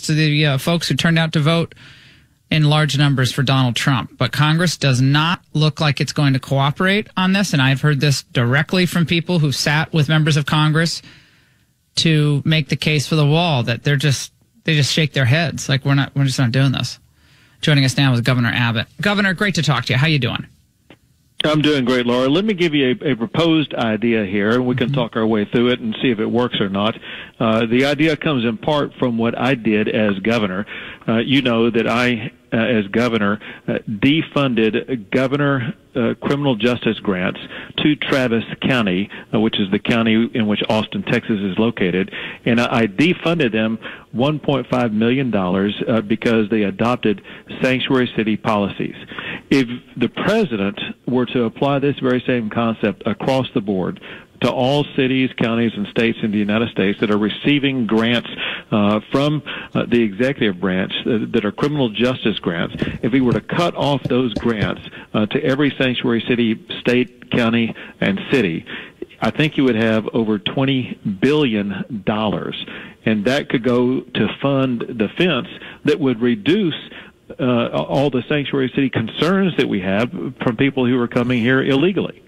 to the folks who turned out to vote in large numbers for Donald Trump. But Congress does not look like it's going to cooperate on this. And I've heard this directly from people who sat with members of Congress to make the case for the wall, that they just shake their heads like we're just not doing this. Joining us now is Governor Abbott. Governor, great to talk to you. How you doing? I'm doing great, Laura. Let me give you a proposed idea here, and we can talk our way through it and see if it works or not. The idea comes in part from what I did as governor. You know that I, as governor, defunded governor criminal justice grants to Travis County, which is the county in which Austin, Texas is located. And I defunded them $1.5 million because they adopted sanctuary city policies. If the president were to apply this very same concept across the board to all cities, counties, and states in the United States that are receiving grants from the executive branch that are criminal justice grants, if he were to cut off those grants to every sanctuary city, state, county, and city, I think you would have over $20 billion, and that could go to fund defense that would reduce all the sanctuary city concerns that we have from people who are coming here illegally.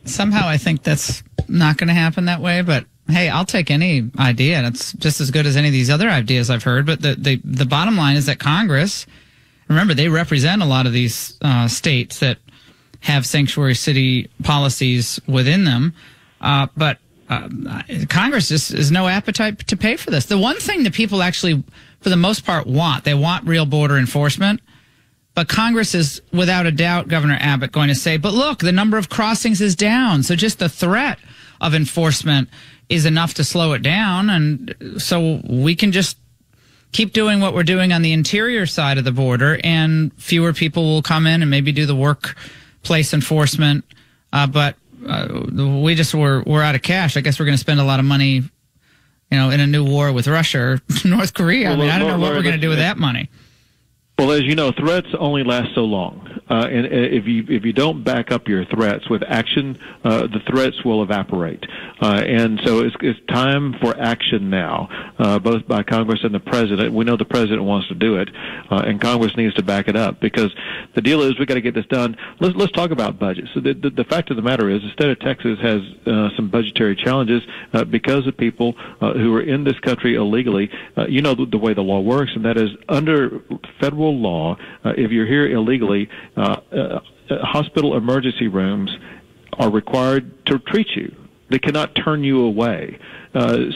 Somehow I think that's not going to happen that way, but hey, I'll take any idea, and it's just as good as any of these other ideas I've heard. But the bottom line is that Congress, remember, they represent a lot of these states that have sanctuary city policies within them, but Congress just is no appetite to pay for this. The one thing that people actually, for the most part, they want real border enforcement. But Congress is, without a doubt, Governor Abbott, going to say, but look, the number of crossings is down. So just the threat of enforcement is enough to slow it down. And so we can just keep doing what we're doing on the interior side of the border, and fewer people will come in and maybe do the workplace enforcement. But we're out of cash. I guess we're going to spend a lot of money, in a new war with Russia or North Korea. I don't know what we're going to do with that money. Well, as you know, threats only last so long. And if you don't back up your threats with action, the threats will evaporate. And so it's time for action now, both by Congress and the president. We know the president wants to do it, and Congress needs to back it up, because the deal is we got to get this done. Let's talk about budget. So the fact of the matter is the state of Texas has some budgetary challenges because of people who are in this country illegally. You know the way the law works, and that is under federal law, if you're here illegally, hospital emergency rooms are required to treat you. They cannot turn you away.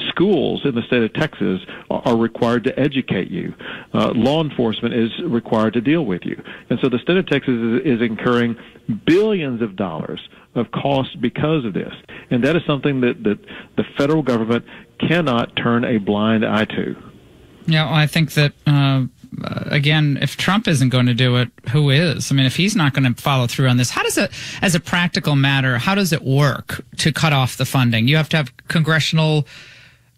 Schools in the state of Texas are required to educate you. Law enforcement is required to deal with you. And so the state of Texas is incurring billions of dollars of costs because of this. And that is something that the federal government cannot turn a blind eye to. Yeah, well, I think that, again, if Trump isn't going to do it, who is? I mean, if he's not going to follow through on this, how does it, as a practical matter, how does it work to cut off the funding? You have to have congressional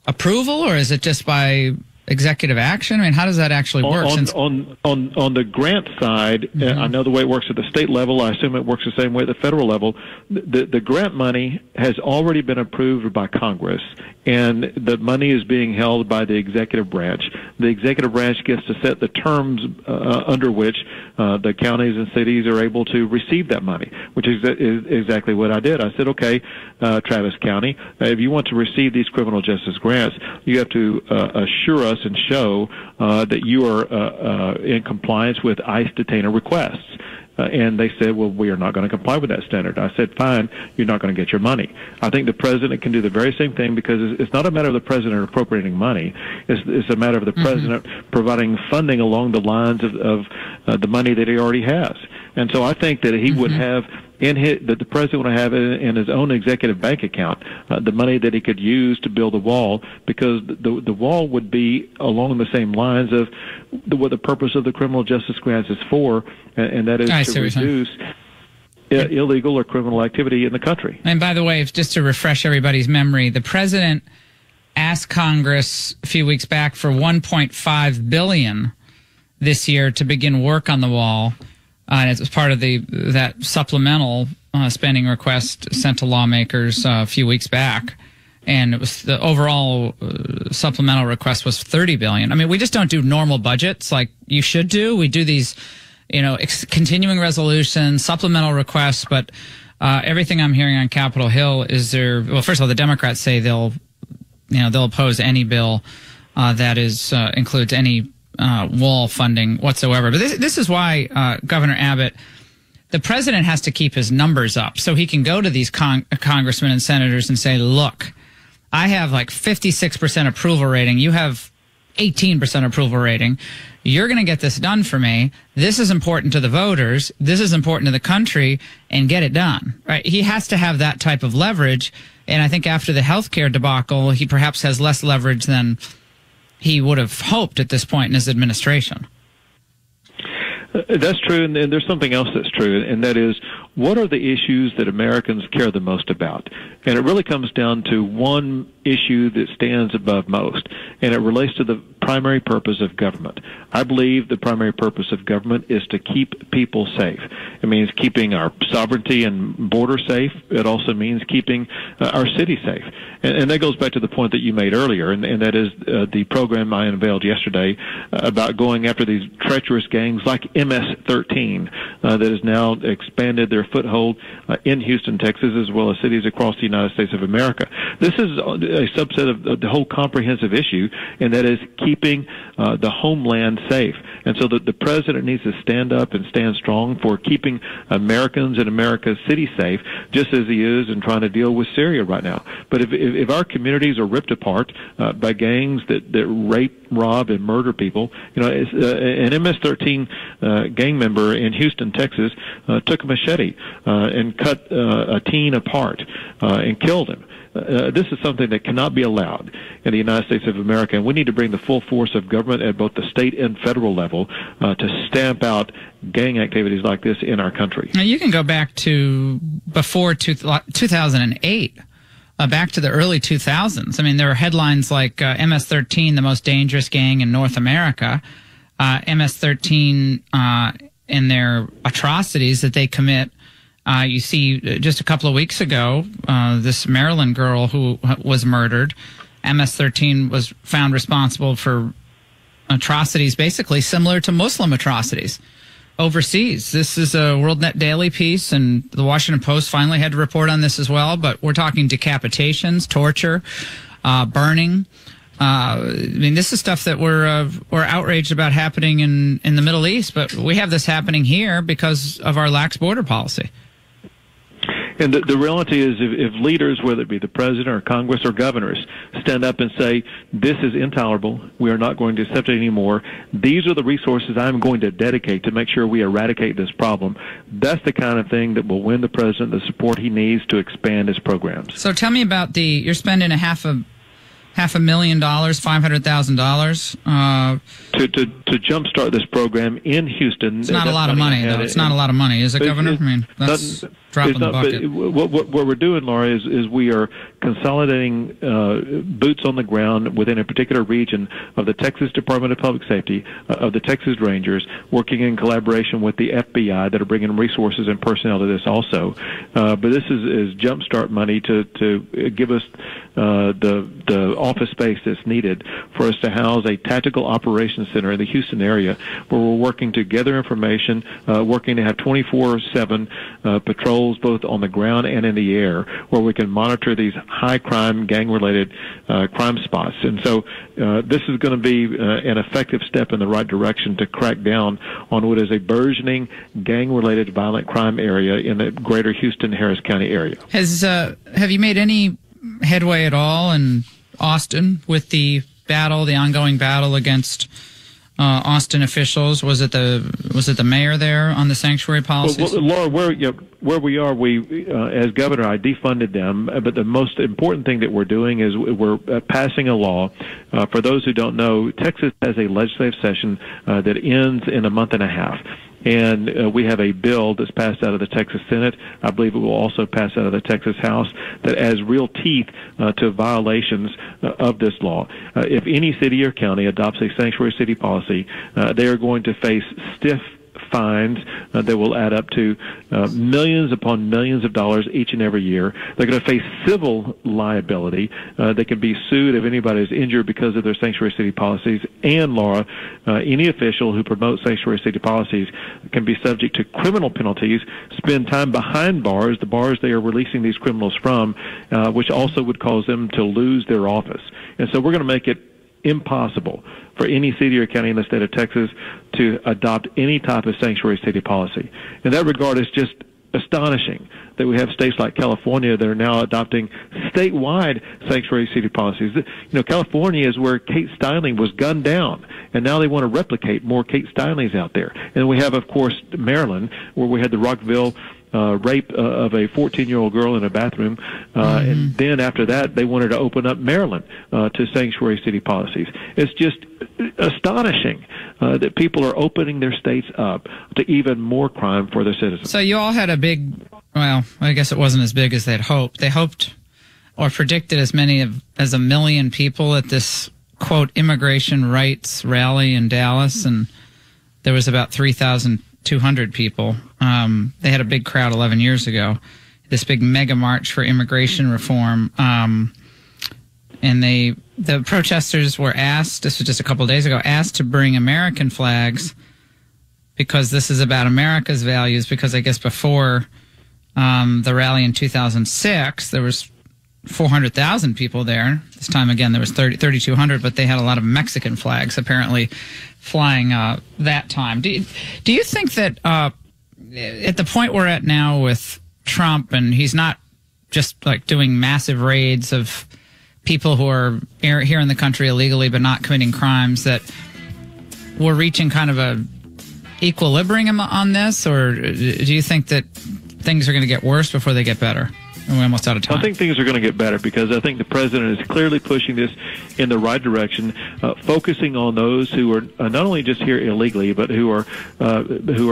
approval, or is it just by executive action? I mean, how does that actually work? On the grant side, I know the way it works at the state level. I assume it works the same way at the federal level. The grant money has already been approved by Congress, and the money is being held by the executive branch. The executive branch gets to set the terms under which the counties and cities are able to receive that money, which is exactly what I did. I said, okay, Travis County, if you want to receive these criminal justice grants, you have to assure us and show that you are in compliance with ICE detainer requests. And they said, well, we are not going to comply with that standard. I said, fine, you're not going to get your money. I think the president can do the very same thing, because it's not a matter of the president appropriating money. It's a matter of the president providing funding along the lines of the money that he already has. And so I think that he would have that the president would have in his own executive bank account the money that he could use to build a wall, because the wall would be along the same lines of what the purpose of the criminal justice grants is for, and that is to reduce illegal or criminal activity in the country. And by the way, just to refresh everybody's memory, the president asked Congress a few weeks back for $1.5 billion this year to begin work on the wall. And it was part of that supplemental spending request sent to lawmakers a few weeks back. and it was the overall supplemental request was $30 billion. I mean, we just don't do normal budgets like you should do. We do these, continuing resolutions, supplemental requests, but everything I'm hearing on Capitol Hill is well, first of all, the Democrats say they'll oppose any bill that includes any wall funding whatsoever. But this is why Governor Abbott, the president has to keep his numbers up so he can go to these congressmen and senators and say, look, I have like 56% approval rating. You have 18% approval rating. You're going to get this done for me. This is important to the voters. This is important to the country, and get it done. Right? He has to have that type of leverage. And I think after the healthcare debacle, he perhaps has less leverage than he would have hoped at this point in his administration. That's true, and there's something else that's true, and that is, what are the issues that Americans care the most about? And it really comes down to one issue that stands above most, and it relates to the primary purpose of government. I believe the primary purpose of government is to keep people safe. It means keeping our sovereignty and border safe. It also means keeping our city safe. And that goes back to the point that you made earlier, and that is the program I unveiled yesterday about going after these treacherous gangs like MS-13 that has now expanded their foothold in Houston, Texas, as well as cities across the United States of America. This is a subset of the whole comprehensive issue, and that is keeping the homeland safe. And so the president needs to stand up and stand strong for keeping Americans and America's city safe, just as he is in trying to deal with Syria right now. But if our communities are ripped apart by gangs that rape, rob, and murder people, an MS-13 gang member in Houston, Texas, took a machete and cut a teen apart and killed him. This is something that cannot be allowed in the United States of America, and we need to bring the full force of government at both the state and federal level to stamp out gang activities like this in our country. Now, you can go back to before 2008. Back to the early 2000s. I mean, there were headlines like MS-13, the most dangerous gang in North America. MS-13 and their atrocities that they commit. You see, just a couple of weeks ago, this Maryland girl who was murdered, MS-13 was found responsible for atrocities basically similar to Muslim atrocities overseas. This is a WorldNet Daily piece, and the Washington Post finally had to report on this as well, but we're talking decapitations, torture, burning. I mean, this is stuff that we're outraged about happening in the Middle East, but we have this happening here because of our lax border policy. And the reality is, if leaders, whether it be the president or Congress or governors, stand up and say, this is intolerable, we are not going to accept it anymore, these are the resources I'm going to dedicate to make sure we eradicate this problem, that's the kind of thing that will win the president the support he needs to expand his programs. So tell me about you're spending $500,000, $500,000. To jumpstart this program in Houston. It's not a lot of money, though. It's not a lot of money, is it, Governor? I mean, that's dropping the bucket. What we're doing, Laura, is we are consolidating boots on the ground within a particular region of the Texas Department of Public Safety, of the Texas Rangers, working in collaboration with the FBI that are bringing resources and personnel to this also. But this is jumpstart money to give us the office space that's needed for us to house a tactical operations center in the Houston area where we're working to gather information, working to have 24/7 patrols both on the ground and in the air where we can monitor these high crime, gang-related crime spots. And so this is going to be an effective step in the right direction to crack down on what is a burgeoning gang-related violent crime area in the greater Houston-Harris County area. Have you made any headway at all in Austin with the ongoing battle against Austin officials? Was it the mayor there on the sanctuary policies? Well, Laura, where we are, as governor, I defunded them. But the most important thing that we're doing is we're passing a law. For those who don't know, Texas has a legislative session that ends in a month and a half. And we have a bill that's passed out of the Texas Senate. I believe it will also pass out of the Texas House that adds real teeth to violations of this law. If any city or county adopts a sanctuary city policy, they are going to face stiff fines that will add up to millions upon millions of dollars each and every year. They're going to face civil liability. They can be sued if anybody is injured because of their sanctuary city policies. And, Laura, any official who promotes sanctuary city policies can be subject to criminal penalties, spend time behind bars, the bars they are releasing these criminals from, which also would cause them to lose their office. And so we're going to make it impossible for any city or county in the state of Texas to adopt any type of sanctuary city policy. In that regard, it's just astonishing that we have states like California that are now adopting statewide sanctuary city policies. You know, California is where Kate Steinle was gunned down, and now they want to replicate more Kate Steinles out there. And we have, of course, Maryland, where we had the Rockville rape of a 14-year-old girl in a bathroom. And then after that, they wanted to open up Maryland to sanctuary city policies. It's just astonishing that people are opening their states up to even more crime for their citizens. So you all had a big, well, I guess it wasn't as big as they'd hoped. They hoped or predicted as many as 1 million people at this, quote, immigration rights rally in Dallas, and there was about 3,200 people. They had a big crowd 11 years ago, this big mega march for immigration reform. And the protesters were asked, this was just a couple of days ago, asked to bring American flags because this is about America's values, because I guess before the rally in 2006, there was 400,000 people there. This time, again, there was 3,200, but they had a lot of Mexican flags apparently flying that time. Do you think that at the point we're at now with Trump, and he's not just like doing massive raids of people who are here in the country illegally but not committing crimes, that we're reaching kind of a equilibrium on this, or do you think that things are going to get worse before they get better? We're almost out of time. I think things are going to get better because I think the president is clearly pushing this in the right direction, focusing on those who are not only just here illegally, but who are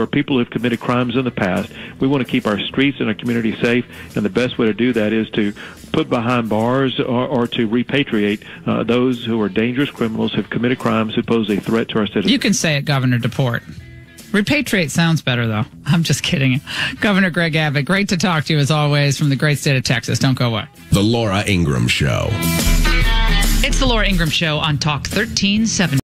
people who have committed crimes in the past. We want to keep our streets and our community safe, and the best way to do that is to put behind bars or to repatriate those who are dangerous criminals who have committed crimes who pose a threat to our citizens. You can say it, Governor, deport. Repatriate sounds better, though. I'm just kidding. Governor Greg Abbott, great to talk to you as always from the great state of Texas. Don't go away. The Laura Ingraham Show. It's the Laura Ingraham Show on Talk 1370.